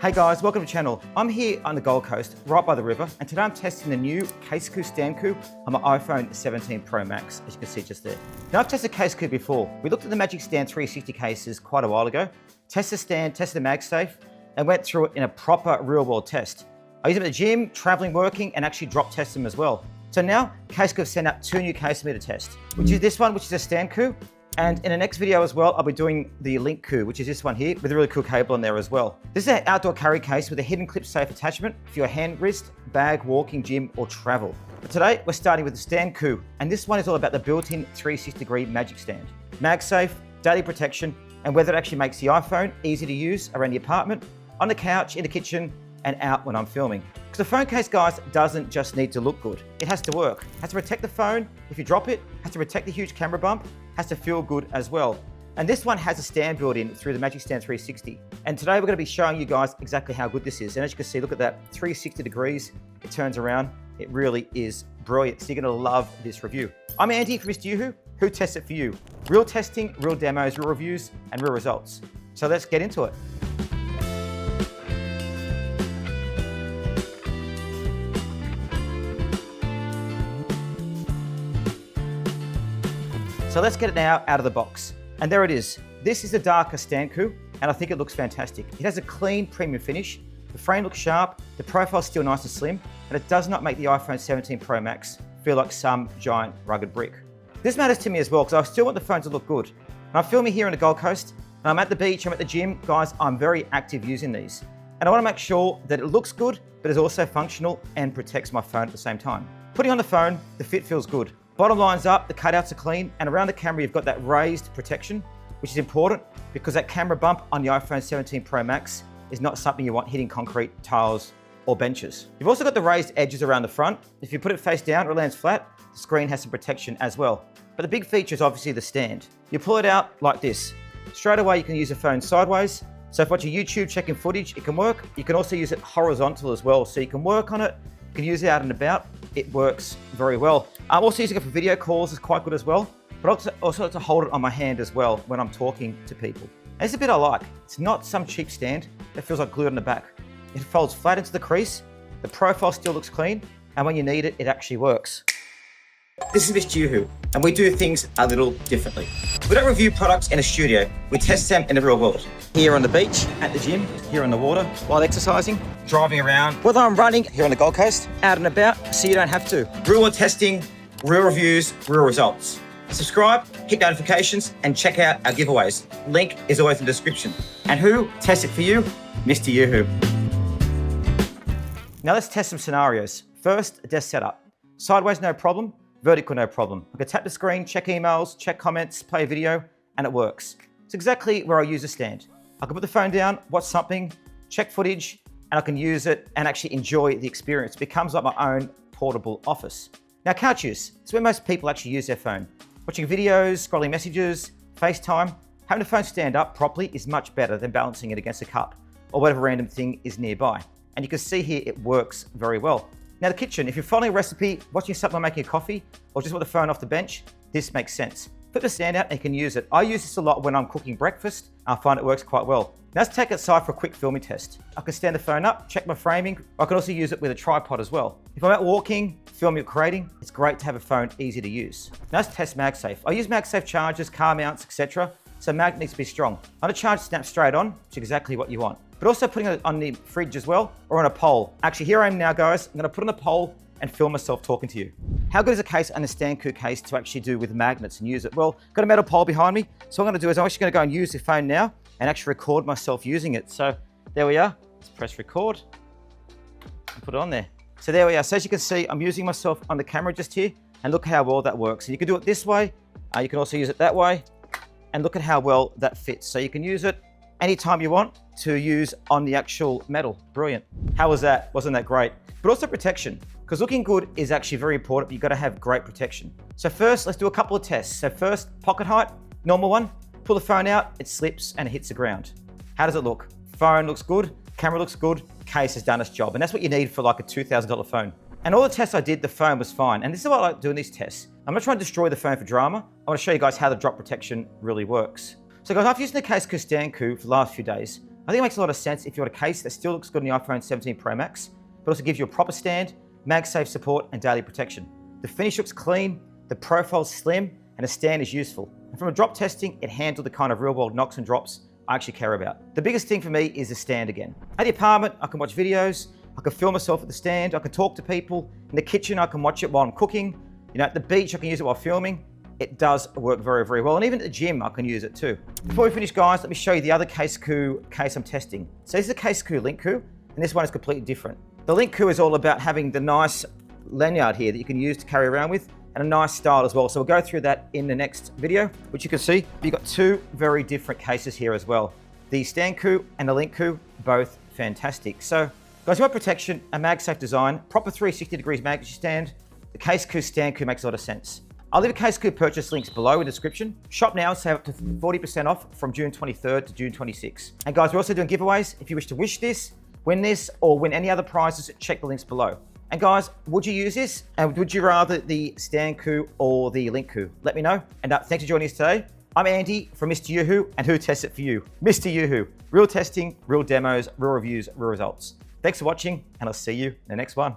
Hey guys, welcome to the channel. I'm here on the Gold Coast, right by the river, and today I'm testing the new CASEKOO StandKOO on my iPhone 17 Pro Max, as you can see just there. Now I've tested CASEKOO before. We looked at the Magic Stand 360 cases quite a while ago, tested the stand, tested the MagSafe, and went through it in a proper real world test. I use them at the gym, traveling, working, and actually drop test them as well. So now CASEKOO have sent out two new cases for me to test, which is this one, which is a StandKOO. And in the next video as well, I'll be doing the LinKOO, which is this one here, with a really cool cable on there as well. This is an outdoor carry case with a hidden clip safe attachment for your hand, wrist, bag, walking, gym, or travel. But today, we're starting with the StandKOO, and this one is all about the built-in 360-degree Magic Stand. MagSafe, daily protection, and whether it actually makes the iPhone easy to use around the apartment, on the couch, in the kitchen, and out when I'm filming. Because the phone case, guys, doesn't just need to look good. It has to work. It has to protect the phone if you drop it, has to protect the huge camera bump, has to feel good as well. And this one has a stand built in through the Magic Stand 360. And today we're going to be showing you guys exactly how good this is. And as you can see, look at that, 360 degrees, it turns around. It really is brilliant. So you're going to love this review. I'm Andy from MrYouWho, who tests it for you. Real testing, real demos, real reviews, and real results. So let's get into it. So let's get it now out of the box. And there it is. This is the darker StandKOO, and I think it looks fantastic. It has a clean premium finish. The frame looks sharp, the profile's still nice and slim, and it does not make the iPhone 17 Pro Max feel like some giant rugged brick. This matters to me as well, because I still want the phone to look good. And I'm filming here on the Gold Coast, and I'm at the beach, I'm at the gym. Guys, I'm very active using these. And I want to make sure that it looks good, but is also functional and protects my phone at the same time. Putting on the phone, the fit feels good. Bottom line's up, the cutouts are clean, and around the camera you've got that raised protection, which is important because that camera bump on the iPhone 17 Pro Max is not something you want hitting concrete, tiles, or benches. You've also got the raised edges around the front. If you put it face down or it lands flat, the screen has some protection as well. But the big feature is obviously the stand. You pull it out like this. Straight away you can use the phone sideways. So if you're watching YouTube, checking footage, it can work. You can also use it horizontal as well, so you can work on it. You can use it out and about. It works very well. I'm also using it for video calls, it's quite good as well, but also to hold it on my hand as well when I'm talking to people. And it's a bit I like. It's not some cheap stand that feels like glue on the back. It folds flat into the crease, the profile still looks clean, and when you need it, it actually works. This is MrYouWho, and we do things a little differently. We don't review products in a studio, we test them in the real world. Here on the beach, at the gym, here on the water, while exercising, driving around, whether I'm running here on the Gold Coast, out and about, so you don't have to. Real world testing, real reviews, real results. Subscribe, hit notifications, and check out our giveaways. Link is always in the description. And who tests it for you? MrYouWho. Now let's test some scenarios. First, desk setup. Sideways, no problem. Vertical, no problem. I can tap the screen, check emails, check comments, play a video, and it works. It's exactly where I use a stand. I can put the phone down, watch something, check footage, and I can use it and actually enjoy the experience. It becomes like my own portable office. Now, couch use. It's where most people actually use their phone. Watching videos, scrolling messages, FaceTime. Having the phone stand up properly is much better than balancing it against a cup or whatever random thing is nearby. And you can see here, it works very well. Now the kitchen, if you're following a recipe, watching someone making a coffee, or just want the phone off the bench, this makes sense. Put the stand out and you can use it. I use this a lot when I'm cooking breakfast. I find it works quite well. Now let's take it aside for a quick filming test. I can stand the phone up, check my framing. I can also use it with a tripod as well. If I'm out walking, filming or creating, it's great to have a phone easy to use. Now let's test MagSafe. I use MagSafe chargers, car mounts, etc. So mag needs to be strong. On a charge, snap straight on, which is exactly what you want. But also putting it on the fridge as well, or on a pole. Actually, here I am now, guys. I'm gonna put on a pole and film myself talking to you. How good is a case and a StandKOO case to actually do with magnets and use it? Well, got a metal pole behind me. So what I'm gonna do is I'm actually gonna go and use the phone now and actually record myself using it. So there we are. Let's press record and put it on there. So there we are. So as you can see, I'm using myself on the camera just here, and look how well that works. So you can do it this way. You can also use it that way, and look at how well that fits. So you can use it anytime you want to use on the actual metal. Brilliant. How was that? Wasn't that great? But also protection, because looking good is actually very important, but you've got to have great protection. So first, let's do a couple of tests. So first, pocket height, normal one. Pull the phone out, it slips and it hits the ground. How does it look? Phone looks good, camera looks good, case has done its job. And that's what you need for like a $2,000 phone. And all the tests I did, the phone was fine. And this is why I like doing these tests. I'm not trying to destroy the phone for drama. I want to show you guys how the drop protection really works. So guys, I've used the CASEKOO StandKOO for the last few days. I think it makes a lot of sense if you want a case that still looks good on the iPhone 17 Pro Max, but also gives you a proper stand, MagSafe support, and daily protection. The finish looks clean, the profile's slim, and the stand is useful. And from a drop testing, it handled the kind of real-world knocks and drops I actually care about. The biggest thing for me is the stand again. At the apartment, I can watch videos, I can film myself at the stand, I can talk to people. In the kitchen, I can watch it while I'm cooking. At the beach, I can use it while filming. It does work very, very well. And even at the gym, I can use it too. Before we finish, guys, let me show you the other CASEKOO case I'm testing. So this is a CASEKOO LinKOO, and this one is completely different. The LinKOO is all about having the nice lanyard here that you can use to carry around with, and a nice style as well. So we'll go through that in the next video, which you can see. You've got two very different cases here as well. The StandKOO and the LinKOO, both fantastic. So guys, you want protection, a MagSafe design, proper 360 degrees mag stand. The CASEKOO StandKOO makes a lot of sense. I'll leave a CASEKOO purchase links below in the description. Shop now and save up to 40% off from June 23rd to June 26th. And guys, we're also doing giveaways. If you wish to wish this, win this, or win any other prizes, check the links below. And guys, would you use this? And would you rather the StandKOO or the LinKOO? Let me know. And thanks for joining us today. I'm Andy from MrYouWho, and who tests it for you? MrYouWho. Real testing, real demos, real reviews, real results. Thanks for watching, and I'll see you in the next one.